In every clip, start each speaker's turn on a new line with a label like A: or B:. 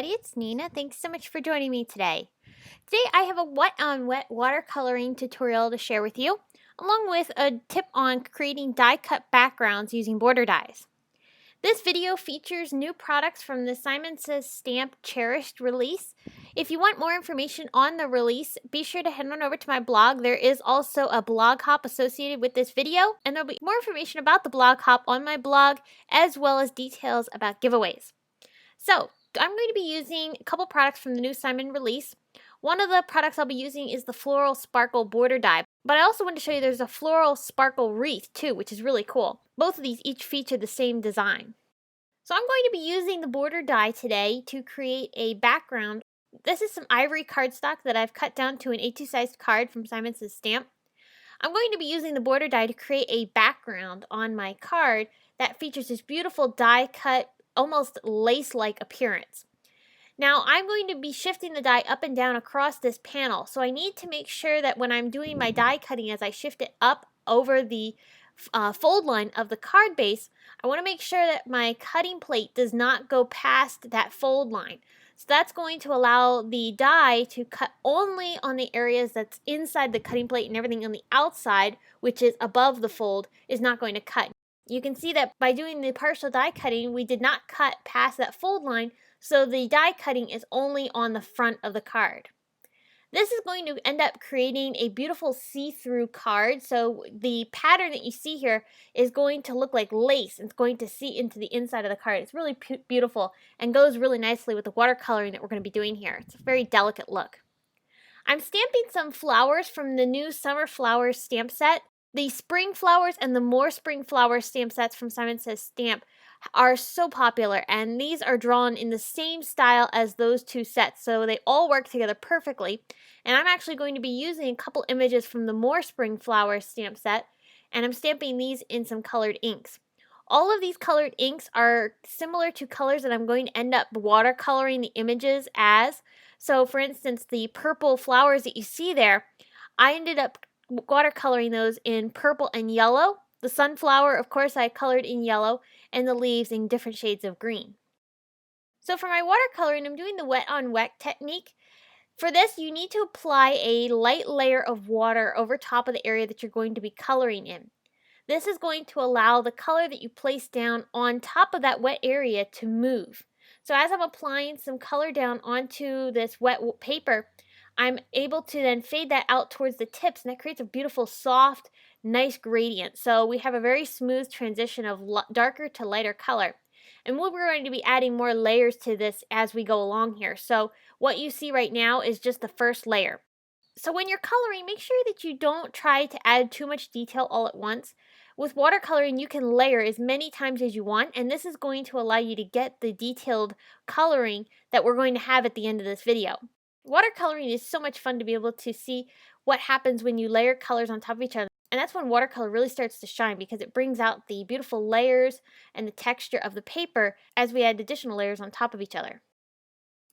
A: everybody, it's Nina. Thanks so much for joining me today. Today I have a wet on wet watercoloring tutorial to share with you, along with a tip on creating die cut backgrounds using border dies. This video features new products from the Simon Says Stamp Cherished release. If you want more information on the release, be sure to head on over to my blog. There is also a blog hop associated with this video, and there'll be more information about the blog hop on my blog, as well as details about giveaways. So, I'm going to be using a couple products from the new Simon release. One of the products I'll be using is the Floral Sparkle Border Die, but I also want to show you there's a Floral Sparkle Wreath too, which is really cool. Both of these each feature the same design. So I'm going to be using the border die today to create a background. This is some ivory cardstock that I've cut down to an A2 sized card from Simon Says Stamp. I'm going to be using the border die to create a background on my card that features this beautiful die cut, almost lace-like appearance. Now I'm going to be shifting the die up and down across this panel, so I need to make sure that when I'm doing my die cutting, as I shift it up over the fold line of the card base, I want to make sure that my cutting plate does not go past that fold line. So that's going to allow the die to cut only on the areas that's inside the cutting plate, and everything on the outside, which is above the fold, is not going to cut. You can see that by doing the partial die cutting, we did not cut past that fold line, so the die cutting is only on the front of the card. This is going to end up creating a beautiful see-through card. So the pattern that you see here is going to look like lace. It's going to see into the inside of the card. It's really beautiful and goes really nicely with the watercoloring that we're going to be doing here. It's a very delicate look. I'm stamping some flowers from the new Summer Flowers stamp set. The Spring Flowers and the More Spring Flowers stamp sets from Simon Says Stamp are so popular, and these are drawn in the same style as those two sets, so they all work together perfectly. And I'm actually going to be using a couple images from the More Spring Flowers stamp set, and I'm stamping these in some colored inks. All of these colored inks are similar to colors that I'm going to end up watercoloring the images as. So for instance, the purple flowers that you see there, I ended up watercoloring those in purple and yellow. The sunflower, of course, I colored in yellow, and the leaves in different shades of green. So for my watercoloring, I'm doing the wet on wet technique. For this, you need to apply a light layer of water over top of the area that you're going to be coloring in. This is going to allow the color that you place down on top of that wet area to move. So as I'm applying some color down onto this wet paper, I'm able to then fade that out towards the tips, and that creates a beautiful, soft, nice gradient. So we have a very smooth transition of darker to lighter color. And we're going to be adding more layers to this as we go along here. So what you see right now is just the first layer. So when you're coloring, make sure that you don't try to add too much detail all at once. With watercoloring, you can layer as many times as you want, and this is going to allow you to get the detailed coloring that we're going to have at the end of this video. Watercoloring is so much fun to be able to see what happens when you layer colors on top of each other. And that's when watercolor really starts to shine, because it brings out the beautiful layers and the texture of the paper as we add additional layers on top of each other.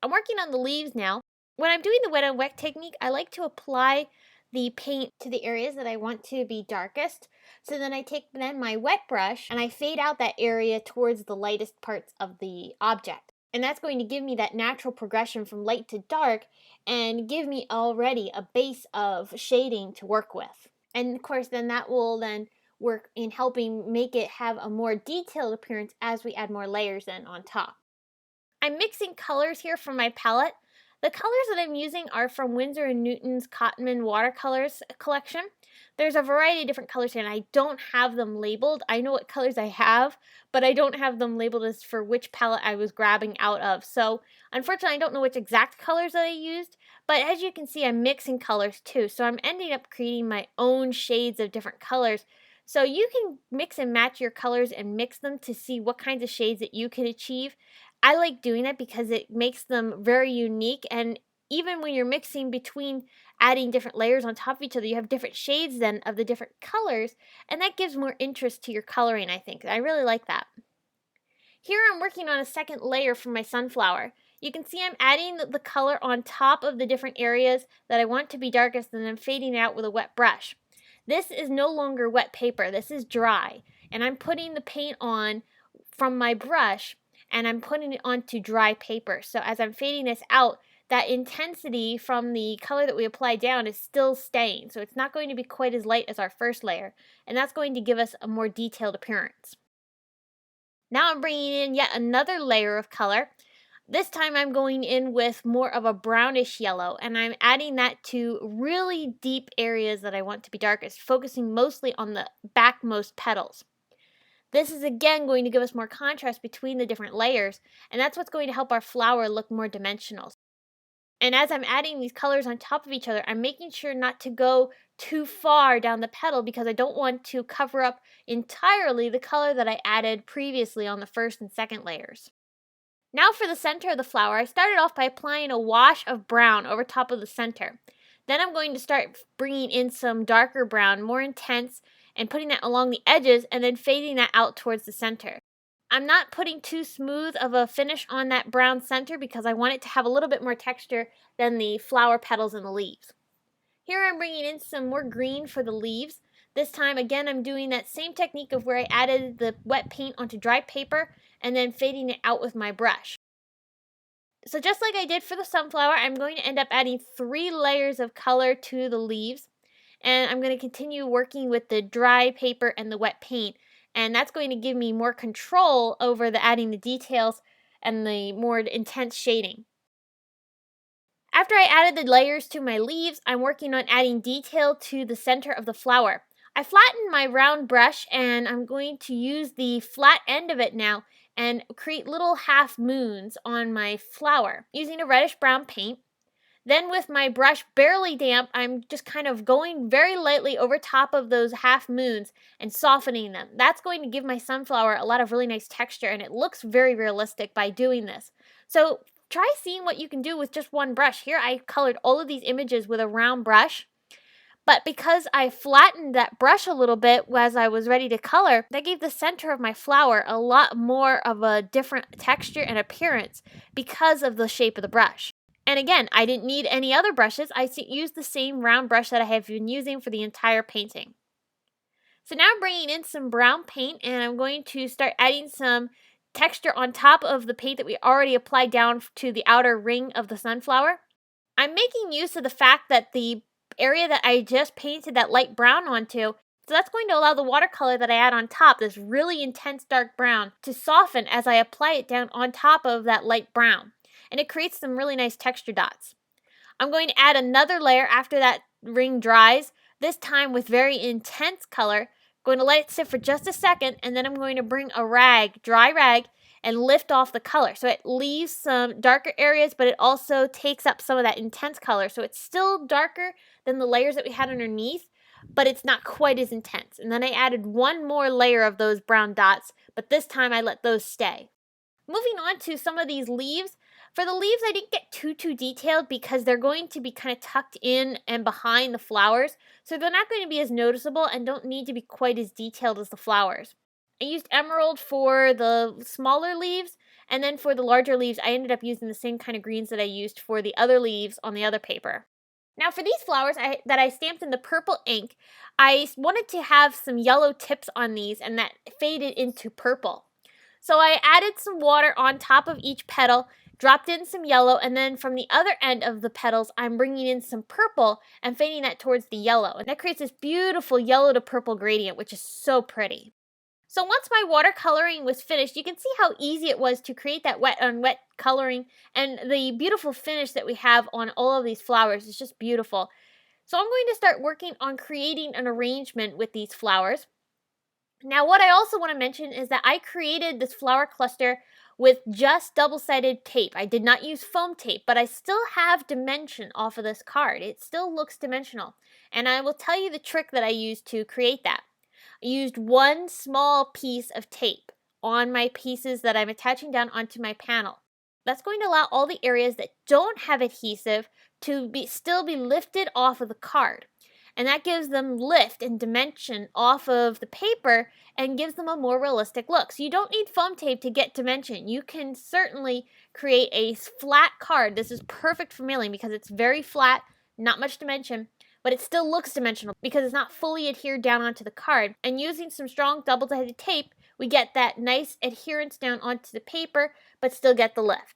A: I'm working on the leaves now. When I'm doing the wet on wet technique, I like to apply the paint to the areas that I want to be darkest. So then I take my wet brush and I fade out that area towards the lightest parts of the object. And that's going to give me that natural progression from light to dark and give me already a base of shading to work with. And of course, then that will then work in helping make it have a more detailed appearance as we add more layers in on top. I'm mixing colors here from my palette. The colors that I'm using are from Winsor & Newton's Cottonman Watercolors collection. There's a variety of different colors here, and I don't have them labeled. I know what colors I have, but I don't have them labeled as for which palette I was grabbing out of. So unfortunately, I don't know which exact colors that I used, but as you can see, I'm mixing colors too. So I'm ending up creating my own shades of different colors. So you can mix and match your colors and mix them to see what kinds of shades that you can achieve. I like doing that because it makes them very unique, and even when you're mixing between adding different layers on top of each other, you have different shades then of the different colors, and that gives more interest to your coloring, I think. I really like that. Here I'm working on a second layer for my sunflower. You can see I'm adding the color on top of the different areas that I want to be darkest, and then fading it out with a wet brush. This is no longer wet paper, this is dry, and I'm putting the paint on from my brush, and I'm putting it onto dry paper. So as I'm fading this out, that intensity from the color that we applied down is still staying. So it's not going to be quite as light as our first layer, and that's going to give us a more detailed appearance. Now I'm bringing in yet another layer of color. This time I'm going in with more of a brownish yellow, and I'm adding that to really deep areas that I want to be darkest, focusing mostly on the backmost petals. This is again going to give us more contrast between the different layers, and that's what's going to help our flower look more dimensional. And as I'm adding these colors on top of each other, I'm making sure not to go too far down the petal because I don't want to cover up entirely the color that I added previously on the first and second layers. Now for the center of the flower, I started off by applying a wash of brown over top of the center. Then I'm going to start bringing in some darker brown, more intense, and putting that along the edges and then fading that out towards the center. I'm not putting too smooth of a finish on that brown center because I want it to have a little bit more texture than the flower petals and the leaves. Here I'm bringing in some more green for the leaves. This time again I'm doing that same technique of where I added the wet paint onto dry paper and then fading it out with my brush. So just like I did for the sunflower, I'm going to end up adding 3 layers of color to the leaves, and I'm going to continue working with the dry paper and the wet paint, and that's going to give me more control over adding the details and the more intense shading. After I added the layers to my leaves, I'm working on adding detail to the center of the flower. I flattened my round brush and I'm going to use the flat end of it now and create little half moons on my flower using a reddish brown paint. Then with my brush barely damp, I'm just kind of going very lightly over top of those half moons and softening them. That's going to give my sunflower a lot of really nice texture, and it looks very realistic by doing this. So try seeing what you can do with just one brush. Here I colored all of these images with a round brush, but because I flattened that brush a little bit as I was ready to color, that gave the center of my flower a lot more of a different texture and appearance because of the shape of the brush. And again, I didn't need any other brushes. I used the same round brush that I have been using for the entire painting. So now I'm bringing in some brown paint and I'm going to start adding some texture on top of the paint that we already applied down to the outer ring of the sunflower. I'm making use of the fact that the area that I just painted that light brown onto, so that's going to allow the watercolor that I add on top, this really intense dark brown, to soften as I apply it down on top of that light brown. And it creates some really nice texture dots. I'm going to add another layer after that ring dries, this time with very intense color. I'm going to let it sit for just a second, and then I'm going to bring a rag, dry rag, and lift off the color. So it leaves some darker areas, but it also takes up some of that intense color. So it's still darker than the layers that we had underneath, but it's not quite as intense. And then I added one more layer of those brown dots, but this time I let those stay. Moving on to some of these leaves. For the leaves, I didn't get too detailed because they're going to be kind of tucked in and behind the flowers, so they're not going to be as noticeable and don't need to be quite as detailed as the flowers. I used emerald for the smaller leaves, and then for the larger leaves, I ended up using the same kind of greens that I used for the other leaves on the other paper. Now for these flowers that I stamped in the purple ink, I wanted to have some yellow tips on these, and that faded into purple. So I added some water on top of each petal, dropped in some yellow, and then from the other end of the petals, I'm bringing in some purple and fading that towards the yellow. And that creates this beautiful yellow to purple gradient, which is so pretty. So once my watercoloring was finished, you can see how easy it was to create that wet on wet coloring, and the beautiful finish that we have on all of these flowers is just beautiful. So I'm going to start working on creating an arrangement with these flowers. Now what I also want to mention is that I created this flower cluster with just double-sided tape. I did not use foam tape, but I still have dimension off of this card. It still looks dimensional. And I will tell you the trick that I used to create that. I used one small piece of tape on my pieces that I'm attaching down onto my panel. That's going to allow all the areas that don't have adhesive to still be lifted off of the card. And that gives them lift and dimension off of the paper and gives them a more realistic look. So you don't need foam tape to get dimension. You can certainly create a flat card. This is perfect for mailing because it's very flat, not much dimension, but it still looks dimensional because it's not fully adhered down onto the card. And using some strong double-sided tape we get that nice adherence down onto the paper, but still get the lift.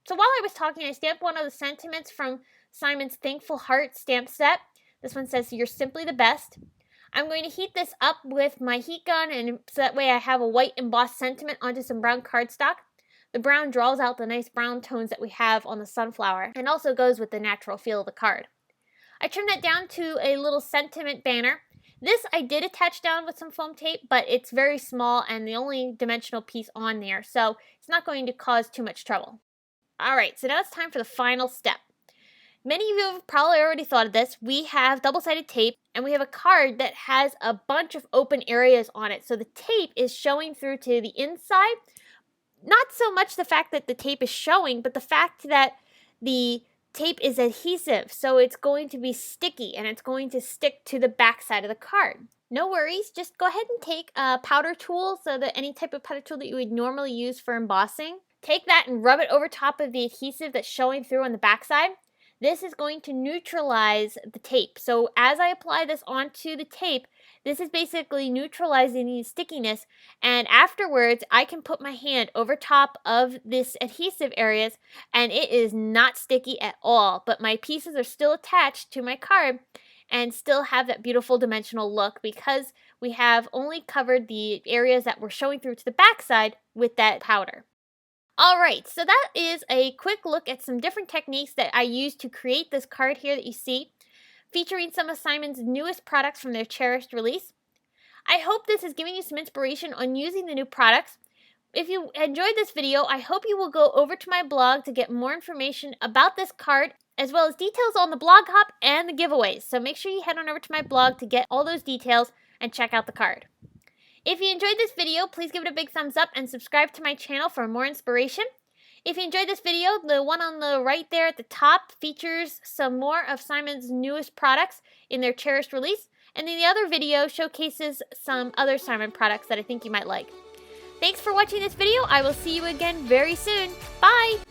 A: So while I was talking, I stamped one of the sentiments from Simon's Thankful Heart stamp set. This one says, "You're simply the best." I'm going to heat this up with my heat gun, and so that way I have a white embossed sentiment onto some brown cardstock. The brown draws out the nice brown tones that we have on the sunflower, and also goes with the natural feel of the card. I trimmed that down to a little sentiment banner. This I did attach down with some foam tape, but it's very small and the only dimensional piece on there, so it's not going to cause too much trouble. Alright, so now it's time for the final step. Many of you have probably already thought of this. We have double-sided tape, and we have a card that has a bunch of open areas on it. So the tape is showing through to the inside. Not so much the fact that the tape is showing, but the fact that the tape is adhesive. So it's going to be sticky, and it's going to stick to the back side of the card. No worries, just go ahead and take a powder tool, so that any type of powder tool that you would normally use for embossing. Take that and rub it over top of the adhesive that's showing through on the backside. This is going to neutralize the tape. So as I apply this onto the tape, this is basically neutralizing the stickiness, and afterwards I can put my hand over top of this adhesive areas and it is not sticky at all, but my pieces are still attached to my card and still have that beautiful dimensional look because we have only covered the areas that were showing through to the backside with that powder. Alright, so that is a quick look at some different techniques that I used to create this card here that you see, featuring some of Simon's newest products from their Cherished release. I hope this is giving you some inspiration on using the new products. If you enjoyed this video, I hope you will go over to my blog to get more information about this card, as well as details on the blog hop and the giveaways. So make sure you head on over to my blog to get all those details and check out the card. If you enjoyed this video, please give it a big thumbs up and subscribe to my channel for more inspiration. If you enjoyed this video, the one on the right there at the top features some more of Simon's newest products in their Cherished release, and then the other video showcases some other Simon products that I think you might like. Thanks for watching this video. I will see you again very soon. Bye!